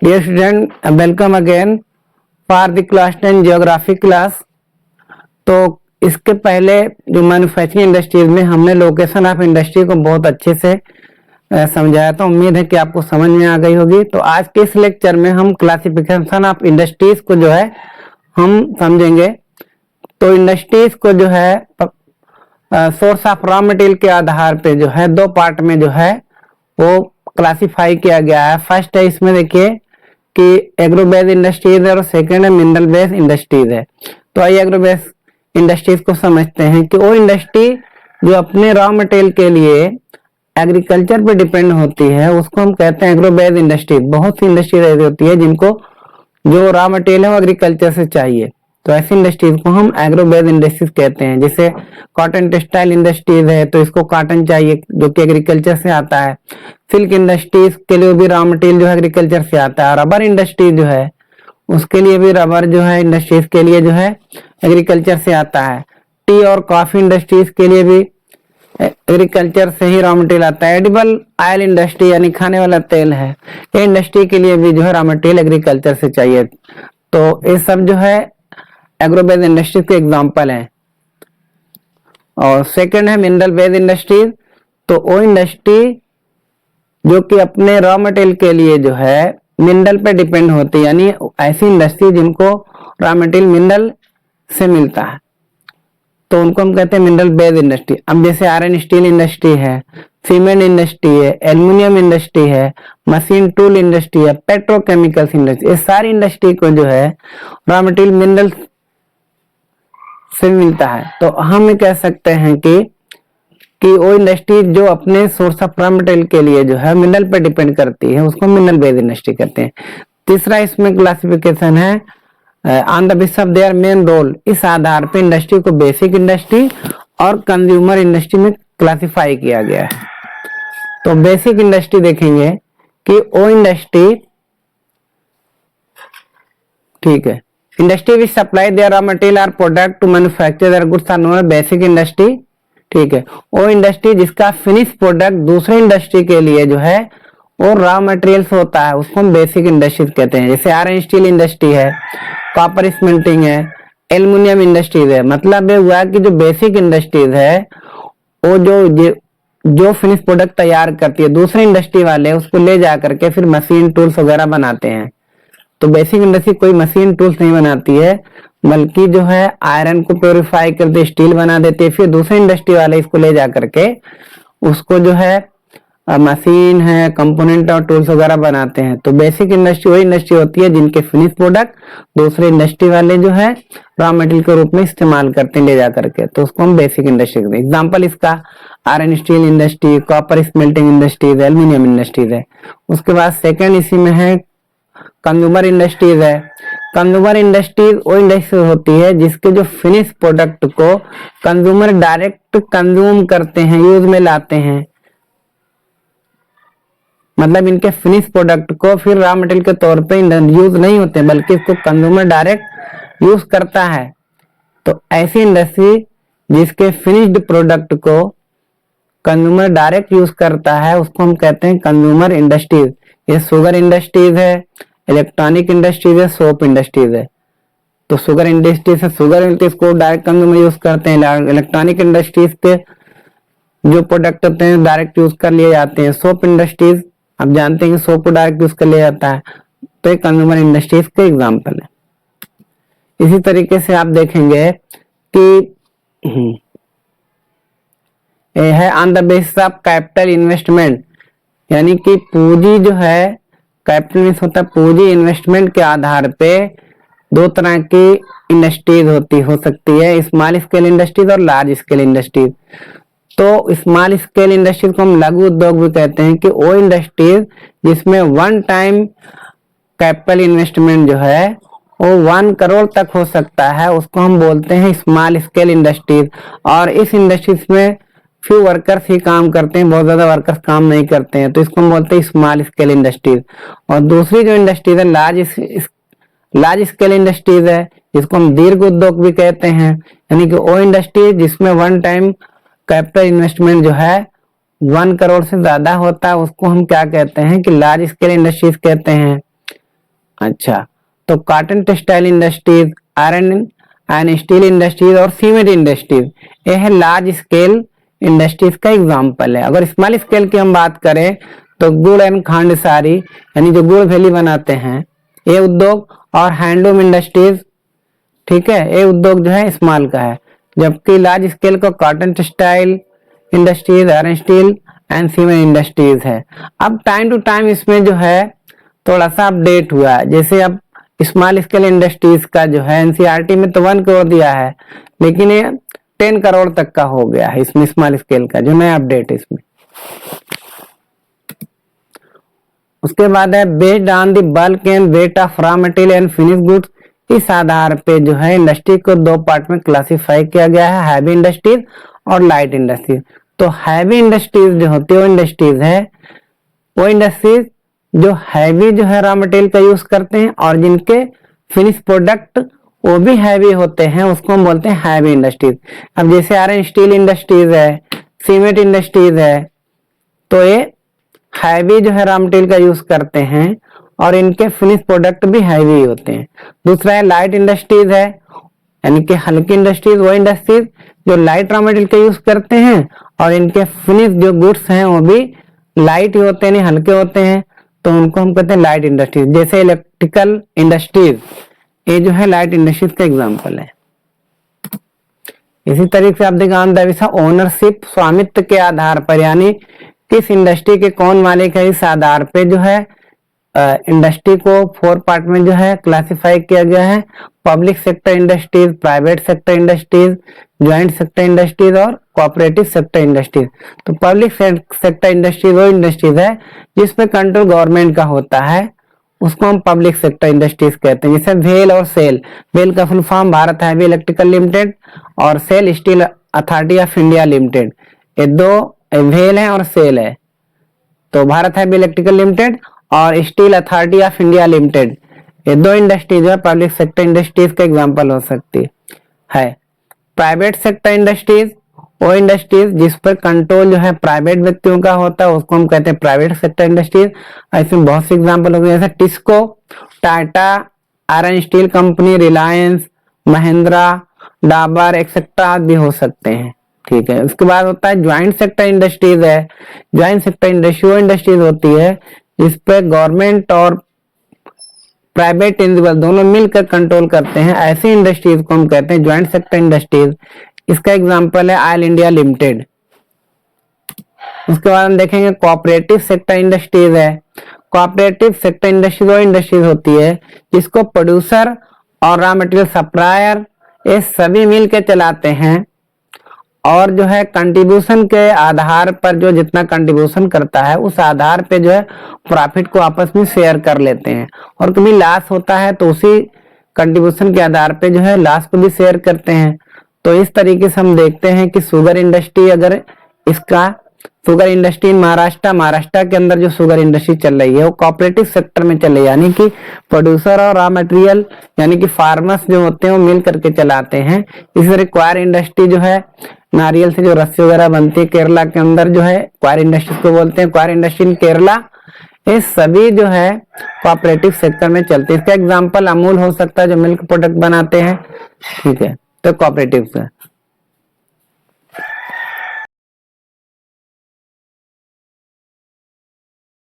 Dear student, welcome again for the class 10 geography class। तो इसके पहले जो मैन्युफैक्चरिंग इंडस्ट्रीज में हमने लोकेशन ऑफ इंडस्ट्री को बहुत अच्छे से समझाया था। उम्मीद है कि आपको समझ में आ गई होगी। तो आज के इस लेक्चर में हम क्लासिफिकेशन ऑफ इंडस्ट्रीज को जो है हम समझेंगे। तो इंडस्ट्रीज को जो है सोर्स ऑफ रॉ मटेरियल के आधार पे जो है दो पार्ट में जो है वो क्लासिफाई किया गया है। फर्स्ट है इसमें देखिए कि एग्रो बेस्ड इंडस्ट्रीज है और सेकंड है मिनरल बेस्ड इंडस्ट्रीज है। तो आइए एग्रो बेस्ड इंडस्ट्रीज को समझते हैं कि वो इंडस्ट्री जो अपने रॉ मटेरियल के लिए एग्रीकल्चर पे डिपेंड होती है उसको हम कहते हैं एग्रो बेस्ड इंडस्ट्रीज। बहुत सी इंडस्ट्रीज ऐसी होती है जिनको जो रॉ मटेरियल है वो एग्रीकल्चर से चाहिए, तो ऐसी इंडस्ट्रीज को हम एग्रो बेस्ड इंडस्ट्रीज कहते हैं। जैसे कॉटन टेक्सटाइल इंडस्ट्रीज है तो इसको कॉटन चाहिए जो कि एग्रीकल्चर से आता है। सिल्क इंडस्ट्रीज के लिए भी रॉ मटेरियल जो है एग्रीकल्चर से आता है। रबर इंडस्ट्री जो है उसके लिए भी रबर जो है इंडस्ट्रीज के लिए जो है एग्रीकल्चर से आता है। टी और कॉफी इंडस्ट्रीज के लिए भी एग्रीकल्चर से ही रॉ मटेरियल आता है। एडिबल ऑयल इंडस्ट्री यानी खाने वाला तेल है, ये इंडस्ट्री के लिए भी जो है रॉ मटेरियल एग्रीकल्चर से चाहिए। तो ये सब जो है एग्रो बेस्ड इंडस्ट्रीज के एग्जांपल हैं। और सेकंड है मिनरल बेस्ड इंडस्ट्रीज। तो वो इंडस्ट्री जो कि अपने रॉ मटेरियल के लिए जो है मिनरल पे डिपेंड होती है, यानी ऐसी इंडस्ट्री जिनको रॉ मटेरियल मिनरल से मिलता है तो उनको हम कहते हैं मिनरल बेस्ड इंडस्ट्री। अब जैसे आयरन स्टील इंडस्ट्री है, सीमेंट इंडस्ट्री है, एल्युमिनियम इंडस्ट्री है, मशीन टूल इंडस्ट्री है, पेट्रोकेमिकल्स इंडस्ट्री, ये सारी इंडस्ट्री को जो है रॉ मटेरियल मिनरल से मिलता है। तो हम ये कह सकते हैं कि वो इंडस्ट्री जो अपने सोर्स ऑफ रॉ मटेरियल के लिए जो है मिनरल पे डिपेंड करती है उसको मिनरल बेस्ड इंडस्ट्री कहते हैं। तीसरा इसमें क्लासिफिकेशन है on the basis of their main role. इस आधार पे इंडस्ट्री को बेसिक इंडस्ट्री और कंज्यूमर इंडस्ट्री में क्लासिफाई किया गया है। तो बेसिक इंडस्ट्री देखेंगे कि वो इंडस्ट्री, ठीक है, industry which supply their raw material और product to manufacture their goods are known as basic industry. ठीक है, वो इंडस्ट्री जिसका फिनिश प्रोडक्ट दूसरे इंडस्ट्री के लिए जो है वो रॉ मटेरियल्स होता है उसको हम बेसिक इंडस्ट्रीज कहते हैं। जैसे आयरन स्टील इंडस्ट्री है, कॉपर स्मेल्टिंग है, एल्युमिनियम इंडस्ट्रीज है। मतलब ये हुआ कि जो बेसिक इंडस्ट्रीज है वो जो फिनिश प्रोडक्ट तैयार करती है दूसरे इंडस्ट्री वाले उसको ले जा करके फिर मशीन टूल्स वगैरह बनाते हैं। तो बेसिक इंडस्ट्री कोई मशीन टूल्स नहीं बनाती है बल्कि जो है आयरन को प्योरीफाई करते स्टील बना देते हैं, फिर दूसरे इंडस्ट्री वाले इसको ले जा करके उसको जो है मशीन है, कंपोनेंट और टूल्स वगैरह बनाते हैं। तो बेसिक इंडस्ट्री वही इंडस्ट्री होती है जिनके फिनिश प्रोडक्ट दूसरे इंडस्ट्री वाले जो है रॉ मटेरियल के रूप में इस्तेमाल करते हैं ले जा करके, तो उसको हम बेसिक इंडस्ट्री कहते हैं। एग्जाम्पल इसका iron steel industry, copper smelting industries, aluminium industries है। उसके बाद सेकेंड इसी में है कंज्यूमर इंडस्ट्रीज है। कंज्यूमर इंडस्ट्रीज वो इंडस्ट्री होती है जिसके जो फिनिश प्रोडक्ट को कंज्यूमर डायरेक्ट कंज्यूम करते हैं, यूज में लाते हैं। मतलब इनके फिनिश प्रोडक्ट को फिर रॉ मटेरियल के तौर पे यूज नहीं होते बल्कि इसको कंज्यूमर डायरेक्ट यूज करता है। तो ऐसी इंडस्ट्री जिसके फिनिश्ड प्रोडक्ट को कंज्यूमर डायरेक्ट यूज करता है उसको हम कहते हैं कंज्यूमर इंडस्ट्रीज। ये शुगर इंडस्ट्रीज है, इलेक्ट्रॉनिक इंडस्ट्रीज है, सोप इंडस्ट्रीज है। तो शुगर इंडस्ट्रीज है, शुगर इसको डायरेक्ट कंज्यूमर यूज करते हैं। इलेक्ट्रॉनिक इंडस्ट्रीज के जो प्रोडक्ट होते हैं डायरेक्ट यूज कर लिए जाते हैं। सोप इंडस्ट्रीज आप जानते हैं कि सोप को डायरेक्ट यूज कर लिया जाता है, तो एक कंज्यूमर इंडस्ट्रीज के एग्जाम्पल है। इसी तरीके से आप देखेंगे कि ये है on the basis of capital investment, यानी कि पूंजी जो है कैपिटल मींस होता है पूंजी, इन्वेस्टमेंट के आधार पे दो तरह की इंडस्ट्रीज हो सकती है, स्मॉल स्केल इंडस्ट्रीज और लार्ज स्केल इंडस्ट्रीज। तो स्मॉल स्केल इंडस्ट्रीज को हम लघु उद्योग भी कहते हैं कि वो इंडस्ट्रीज जिसमें वन टाइम कैपिटल इन्वेस्टमेंट जो है वो 1 करोड़ तक हो सकता है उसको हम बोलते हैं स्मॉल स्केल इंडस्ट्रीज। और इस इंडस्ट्रीज में फ्यू वर्कर्स ही काम करते हैं, बहुत ज्यादा वर्कर्स काम नहीं करते हैं, तो इसको हम बोलते हैं स्मॉल स्केल इंडस्ट्रीज। और दूसरी जो इंडस्ट्रीज है लार्ज स्केल इंडस्ट्रीज है जिसको हम दीर्घ उद्योग भी कहते हैं, यानी कि वो इंडस्ट्री जिसमें वन टाइम कैपिटल इन्वेस्टमेंट जो है 1 करोड़ से ज्यादा होता है उसको हम क्या कहते हैं कि लार्ज स्केल इंडस्ट्रीज कहते हैं। अच्छा, तो cotton textile industries, iron and steel industries और सीमेंट इंडस्ट्रीज, ये है लार्ज स्केल इंडस्ट्रीज का एग्जाम्पल है। अगर स्मॉल स्केल की हम बात करें तो गुड़ एंड खांड सारी यानी जो गुड़ भेली बनाते हैं ये उद्योग, और हैंडलूम इंडस्ट्रीज, ठीक है, ये उद्योग जो है स्मॉल का है। जबकि लार्ज स्केल का cotton textile industries, iron steel and cement industries है। अब टाइम टू टाइम इसमें जो है थोड़ा सा अपडेट हुआ है। जैसे अब स्मॉल स्केल इंडस्ट्रीज का जो है एनसीईआरटी में तो 1 करोड़ दिया है, लेकिन ये 10 करोड़ तक का हो गया है इसमें स्मॉल स्केल का जो नया अपडेट है इसमें। उसके बाद है based on the bulk and weight of raw material and finish goods, इस आधार पे जो है इंडस्ट्री को 2 पार्ट में क्लासिफाई किया गया है, हैवी इंडस्ट्रीज और लाइट इंडस्ट्रीज। तो हैवी इंडस्ट्रीज जो होती है वो इंडस्ट्रीज है, वो इंडस्ट्रीज जो हैवी जो है रॉ मटेरियल का यूज करते हैं और जिनके फिनिश प्रोडक्ट वो भी हैवी होते हैं, उसको हम बोलते हैं हैवी इंडस्ट्रीज। अब जैसे आयरन स्टील इंडस्ट्रीज है, सीमेंट इंडस्ट्रीज है, तो ये हैवी जो है रॉ मटेरियल का यूज करते हैं और इनके फिनिश प्रोडक्ट भी हैवी होते हैं। दूसरा है लाइट इंडस्ट्रीज है, यानी कि हल्की इंडस्ट्रीज, वो इंडस्ट्रीज जो लाइट रॉ मटेरियल का यूज करते हैं और इनके फिनिश जो गुड्स हैं वो भी लाइट ही होते हैं, नहीं हल्के होते हैं, तो उनको हम कहते हैं लाइट इंडस्ट्रीज। जैसे इलेक्ट्रिकल इंडस्ट्रीज, ये जो है लाइट इंडस्ट्रीज का एग्जांपल है। इसी तरीके से आप देखिए ओनरशिप, स्वामित्व के आधार पर, यानी किस इंडस्ट्री के कौन मालिक है, इस आधार पे जो है इंडस्ट्री को 4 पार्ट में जो है क्लासिफाई किया गया है। Public sector industries, private sector industries, joint sector industries और कोऑपरेटिव सेक्टर इंडस्ट्रीज। तो पब्लिक सेक्टर इंडस्ट्रीज वो इंडस्ट्रीज है जिसपे कंट्रोल गवर्नमेंट का होता है, उसको हम पब्लिक सेक्टर इंडस्ट्रीज कहते हैं। जैसे वेल और सेल, वेल का full form Bharat heavy electrical limited और SAIL steel authority of India limited, ये 2 वेल है और सेल है। तो भारत हैवी इलेक्ट्रिकल लिमिटेड और steel authority of India limited, ये 2 इंडस्ट्रीज है पब्लिक सेक्टर इंडस्ट्रीज का एग्जांपल हो सकती है। प्राइवेट सेक्टर इंडस्ट्रीज वो इंडस्ट्रीज जिस पर कंट्रोल जो है प्राइवेट व्यक्तियों का होता है, उसको हम कहते हैं प्राइवेट सेक्टर इंडस्ट्रीज। इसमें बहुत से एग्जांपल हो गए, जैसे TISCO, Tata, iron steel company, Reliance, Mahindra, Dabur etcetera भी हो सकते हैं, ठीक है। उसके बाद होता है ज्वाइंट सेक्टर इंडस्ट्रीज है। ज्वाइंट सेक्टर इंडस्ट्री वो इंडस्ट्रीज होती है जिसपे गवर्नमेंट और प्राइवेट इंडिविजुअल दोनों मिलकर कंट्रोल करते हैं, ऐसी इंडस्ट्रीज को हम कहते हैं ज्वाइंट सेक्टर इंडस्ट्रीज। इसका एग्जांपल है ऑयल इंडिया लिमिटेड। उसके बाद हम देखेंगे कोऑपरेटिव सेक्टर इंडस्ट्रीज है। कोऑपरेटिव सेक्टर इंडस्ट्री वो इंडस्ट्रीज होती है जिसको प्रोड्यूसर और रॉ मटेरियल सप्लायर ये सभी मिलकर चलाते हैं, और जो है कंट्रीब्यूशन के आधार पर जो जितना कंट्रीब्यूशन करता है उस आधार पे जो है प्रॉफिट को आपस में शेयर कर लेते हैं, और कभी लॉस होता है तो उसी कंट्रीब्यूशन के आधार पे जो है लॉस को भी शेयर करते हैं। तो इस तरीके से हम देखते हैं कि शुगर इंडस्ट्री, अगर इसका शुगर इंडस्ट्री महाराष्ट्र के अंदर जो शुगर इंडस्ट्री चल रही है वो कोऑपरेटिव सेक्टर में चल रही है, यानी कि प्रोड्यूसर और रॉ मटेरियल यानी कि फार्मर्स जो होते हैं वो मिल करके चलाते हैं। इसी तरह क्वायर इंडस्ट्री जो है नारियल से जो रस्सी वगैरह बनती है, केरला के अंदर जो है क्वायर इंडस्ट्री को बोलते हैं, क्वायर इंडस्ट्री इन केरला, ये सभी जो है कोऑपरेटिव सेक्टर में चलते हैं। इसका एग्जांपल अमूल हो सकता है जो मिल्क प्रोडक्ट बनाते हैं, ठीक है, तो कोऑपरेटिव से।